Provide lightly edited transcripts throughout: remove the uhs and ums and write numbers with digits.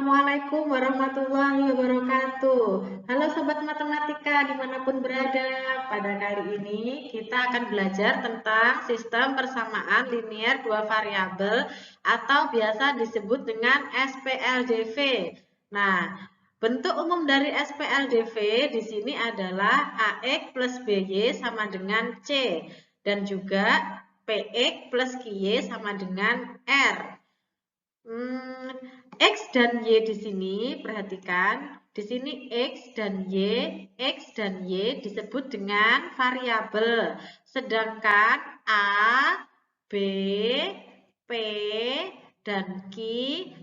Assalamualaikum warahmatullahi wabarakatuh. Halo Sobat Matematika dimanapun berada. Pada kali ini kita akan belajar tentang sistem persamaan linear dua variabel atau biasa disebut dengan SPLDV. Nah, bentuk umum dari SPLDV di sini adalah AX plus BY sama dengan C dan juga PX plus QY sama dengan R. X dan Y di sini, perhatikan. Di sini X dan Y disebut dengan variabel. Sedangkan A, B, P, dan Q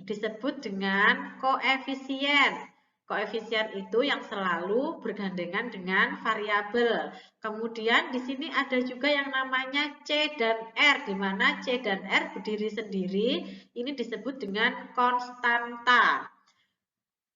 disebut dengan koefisien. Koefisien itu yang selalu bergandengan dengan variabel. Kemudian di sini ada juga yang namanya C dan R, di mana C dan R berdiri sendiri. Ini disebut dengan konstanta.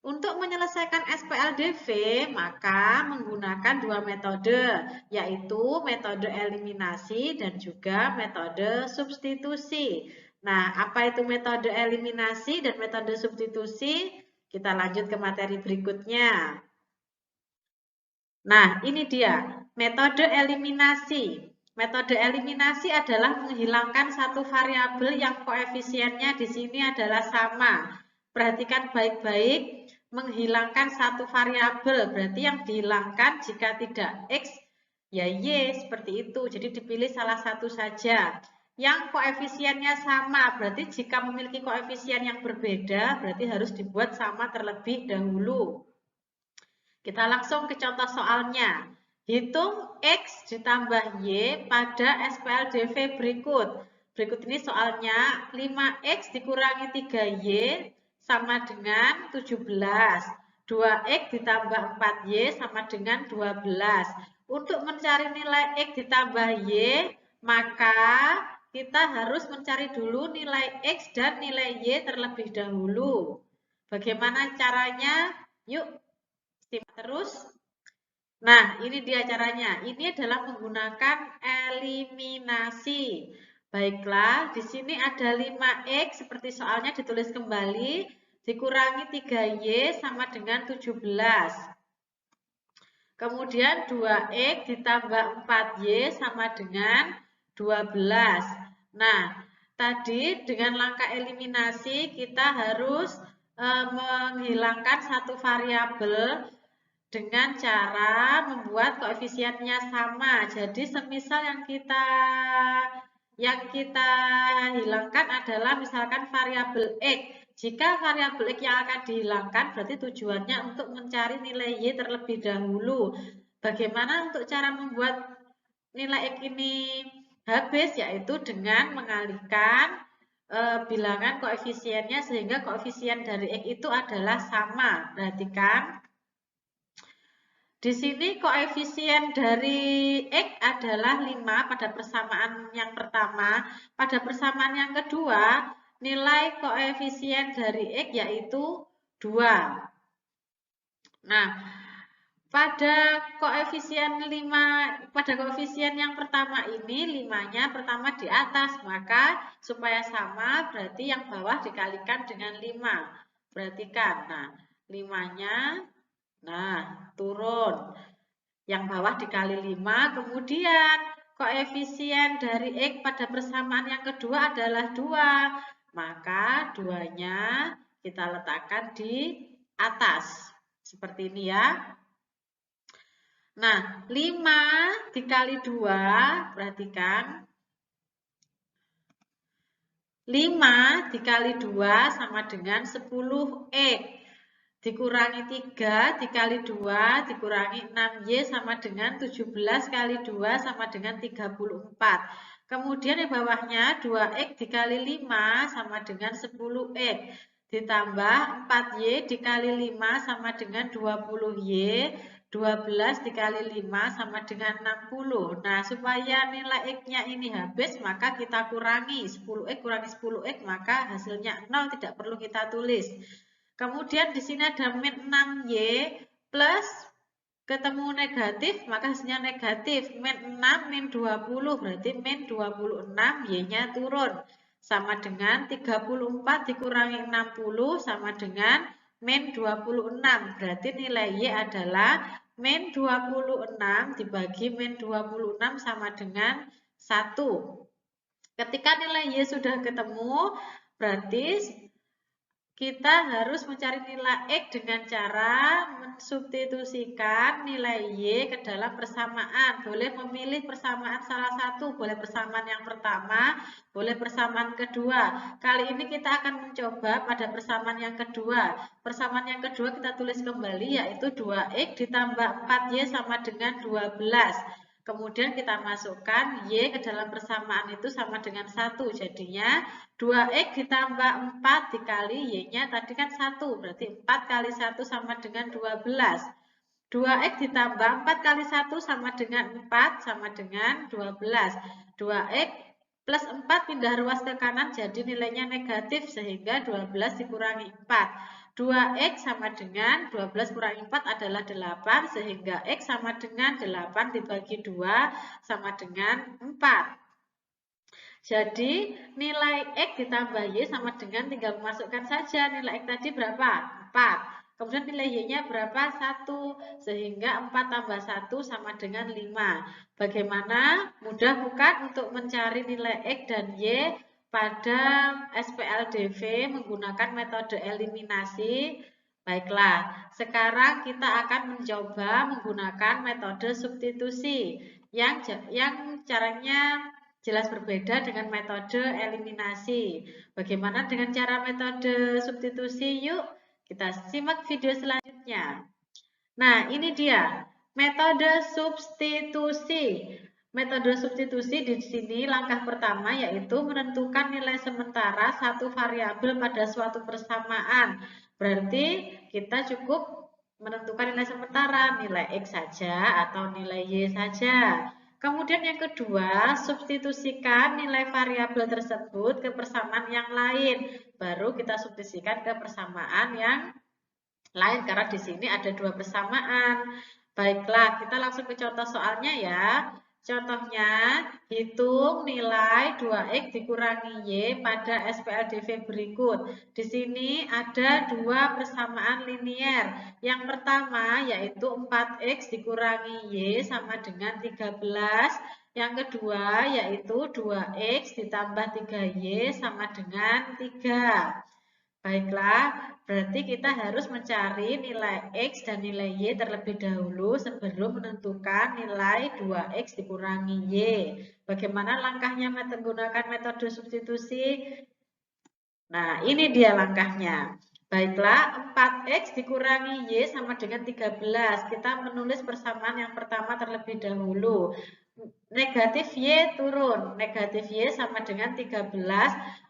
Untuk menyelesaikan SPLDV, maka menggunakan dua metode, yaitu metode eliminasi dan juga metode substitusi. Nah, apa itu metode eliminasi dan metode substitusi? Kita lanjut ke materi berikutnya. Nah, ini dia metode eliminasi. Metode eliminasi adalah menghilangkan satu variabel yang koefisiennya di sini adalah sama. Perhatikan baik-baik, menghilangkan satu variabel berarti yang dihilangkan jika tidak X ya Y, seperti itu. Jadi dipilih salah satu saja. Yang koefisiennya sama, berarti jika memiliki koefisien yang berbeda, berarti harus dibuat sama terlebih dahulu. Kita langsung ke contoh soalnya. Hitung X ditambah Y pada SPLDV berikut. Berikut ini soalnya 5X dikurangi 3Y sama dengan 17. 2X ditambah 4Y sama dengan 12. Untuk mencari nilai X ditambah Y, maka kita harus mencari dulu nilai X dan nilai Y terlebih dahulu. Bagaimana caranya? Yuk, simak terus. Nah, ini dia caranya. Ini adalah menggunakan eliminasi. Baiklah, di sini ada 5X seperti soalnya ditulis kembali, dikurangi 3Y sama dengan 17. Kemudian 2X ditambah 4Y sama dengan 12. Nah, tadi dengan langkah eliminasi kita harus menghilangkan satu variabel dengan cara membuat koefisiennya sama. Jadi semisal yang kita hilangkan adalah misalkan variabel X. Jika variabel X yang akan dihilangkan berarti tujuannya untuk mencari nilai Y terlebih dahulu. Bagaimana untuk cara membuat nilai X ini habis? Yaitu dengan mengalihkan bilangan koefisiennya sehingga koefisien dari X itu adalah sama. Perhatikan. Di sini koefisien dari X adalah 5 pada persamaan yang pertama. Pada persamaan yang kedua, nilai koefisien dari X yaitu 2. Nah, pada koefisien yang pertama ini 5-nya pertama di atas, maka supaya sama berarti yang bawah dikalikan dengan 5. Perhatikan. Nah, 5-nya turun. Yang bawah dikali 5, kemudian koefisien dari X pada persamaan yang kedua adalah 2. Maka 2-nya kita letakkan di atas. Seperti ini ya. Nah, 5 dikali 2, perhatikan. 5 dikali 2 sama dengan 10X. Dikurangi 3 dikali 2 dikurangi 6Y sama dengan 17 kali 2 sama dengan 34. Kemudian yang bawahnya 2X dikali 5 sama dengan 10X. Ditambah 4Y dikali 5 sama dengan 20Y. 12 dikali 5 sama dengan 60. Nah, supaya nilai X-nya ini habis, maka kita kurangi 10X kurangi 10X, maka hasilnya 0, tidak perlu kita tulis. Kemudian di sini ada min 6Y plus ketemu negatif, maka hasilnya negatif. Min 6, min 20, berarti min 26, Y-nya turun. Sama dengan 34 dikurangi 60, sama dengan min 26. Berarti nilai Y adalah min 26 dibagi min 26 sama dengan 1. Ketika nilai Y sudah ketemu, berarti kita harus mencari nilai X dengan cara mensubstitusikan nilai Y ke dalam persamaan. Boleh memilih persamaan salah satu, boleh persamaan yang pertama, boleh persamaan kedua. Kali ini kita akan mencoba pada persamaan yang kedua. Persamaan yang kedua kita tulis kembali, yaitu 2X ditambah 4Y sama dengan 12. Kemudian kita masukkan Y ke dalam persamaan itu sama dengan 1. Jadinya 2X ditambah 4 dikali Y-nya tadi kan 1. Berarti 4 kali 1 sama dengan 12. 2X ditambah 4 kali 1 sama dengan 4 sama dengan 12. 2X plus 4 pindah ruas ke kanan jadi nilainya negatif sehingga 12 dikurangi 4. 2X sama dengan 12 kurangi 4 adalah 8 sehingga X sama dengan 8 dibagi 2 sama dengan 4. Jadi nilai X ditambah Y sama dengan tinggal memasukkan saja nilai X tadi berapa? 4. Kemudian nilai Y-nya berapa? 1. Sehingga 4 tambah 1 sama dengan 5. Bagaimana? Mudah bukan untuk mencari nilai X dan Y pada SPLDV menggunakan metode eliminasi? Baiklah, sekarang kita akan mencoba menggunakan metode substitusi yang caranya jelas berbeda dengan metode eliminasi. Bagaimana dengan cara metode substitusi? Yuk, kita simak video selanjutnya. Nah, ini dia metode substitusi. Metode substitusi di sini langkah pertama yaitu menentukan nilai sementara satu variabel pada suatu persamaan. Berarti kita cukup menentukan nilai sementara, nilai X saja atau nilai Y saja. Kemudian yang kedua, substitusikan nilai variabel tersebut ke persamaan yang lain. Baru kita substitusikan ke persamaan yang lain karena di sini ada dua persamaan. Baiklah, kita langsung ke contoh soalnya ya. Contohnya, hitung nilai 2X dikurangi Y pada SPLDV berikut. Di sini ada dua persamaan linier. Yang pertama yaitu 4X dikurangi Y sama dengan 13. Yang kedua yaitu 2X ditambah 3Y sama dengan 3. Baiklah, berarti kita harus mencari nilai X dan nilai Y terlebih dahulu sebelum menentukan nilai 2X dikurangi Y. Bagaimana langkahnya menggunakan metode substitusi? Nah, ini dia langkahnya. Baiklah, 4X dikurangi Y sama dengan 13. Kita menulis persamaan yang pertama terlebih dahulu. Negatif Y turun, negatif Y sama dengan 13.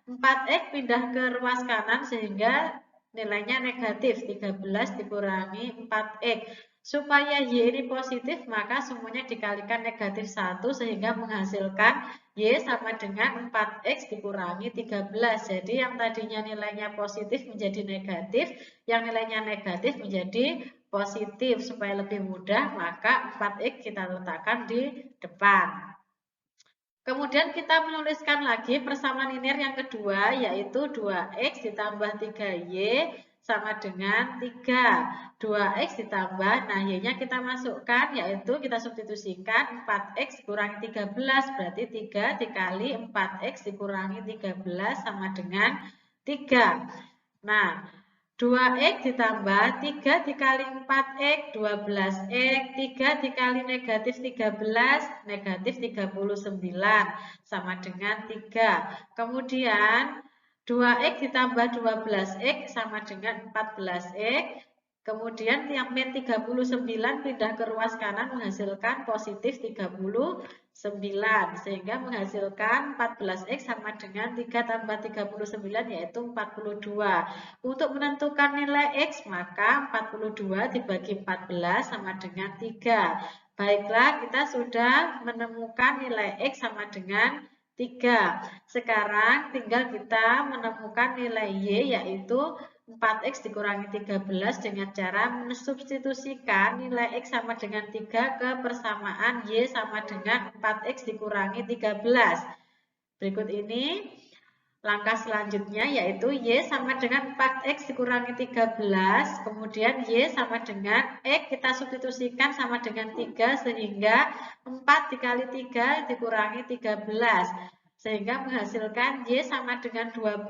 4X pindah ke ruas kanan sehingga nilainya negatif, 13 dikurangi 4X. Supaya Y ini positif, maka semuanya dikalikan negatif 1 sehingga menghasilkan Y sama dengan 4X dikurangi 13. Jadi yang tadinya nilainya positif menjadi negatif, yang nilainya negatif menjadi positif. Supaya lebih mudah, maka 4X kita letakkan di depan. Kemudian kita menuliskan lagi persamaan linear yang kedua, yaitu 2X ditambah 3Y sama dengan 3. 2X ditambah, nah Y-nya kita masukkan, yaitu kita substitusikan 4X kurangi 13, berarti 3 dikali 4X dikurangi 13 sama dengan 3. Nah, 2X ditambah 3 dikali 4X, 12X, 3 dikali negatif 13, negatif 39, sama dengan 3. Kemudian 2X ditambah 12X sama dengan 14X. Kemudian yang min 39 pindah ke ruas kanan menghasilkan positif 39. Sehingga menghasilkan 14X sama dengan 3 tambah 39 yaitu 42. Untuk menentukan nilai X maka 42 dibagi 14 sama dengan 3. Baiklah, kita sudah menemukan nilai X sama dengan 3. Sekarang tinggal kita menemukan nilai Y yaitu 4X dikurangi 13 dengan cara mensubstitusikan nilai X sama dengan 3 ke persamaan Y sama dengan 4X dikurangi 13. Berikut ini Langkah selanjutnya yaitu Y sama dengan 4X dikurangi 13, kemudian Y sama dengan X kita substitusikan sama dengan 3 sehingga 4 dikali 3 dikurangi 13. Sehingga menghasilkan Y sama dengan 12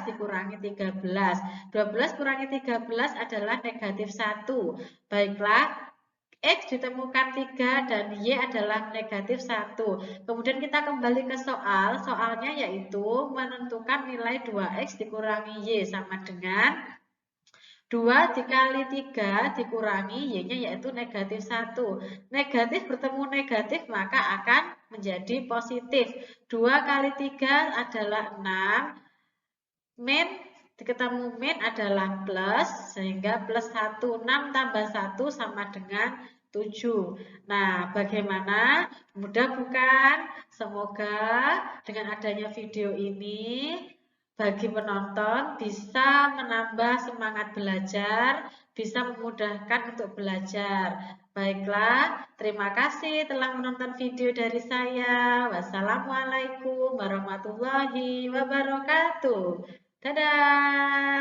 dikurangi 13. 12 kurangi 13 adalah negatif 1. Baiklah, X ditemukan 3 dan Y adalah negatif 1. Kemudian kita kembali ke soal. Soalnya yaitu menentukan nilai 2X dikurangi Y sama dengan 2 dikali 3 dikurangi Y-nya yaitu negatif 1. Negatif bertemu negatif maka akan menjadi positif. 2 kali 3 adalah 6. Min ketemu min adalah plus, sehingga plus 1, 6 tambah 1 sama dengan 7. Nah, bagaimana? Mudah bukan? Semoga dengan adanya video ini, bagi penonton bisa menambah semangat belajar, bisa memudahkan untuk belajar. Baiklah, terima kasih telah menonton video dari saya. Wassalamualaikum warahmatullahi wabarakatuh. Dadah!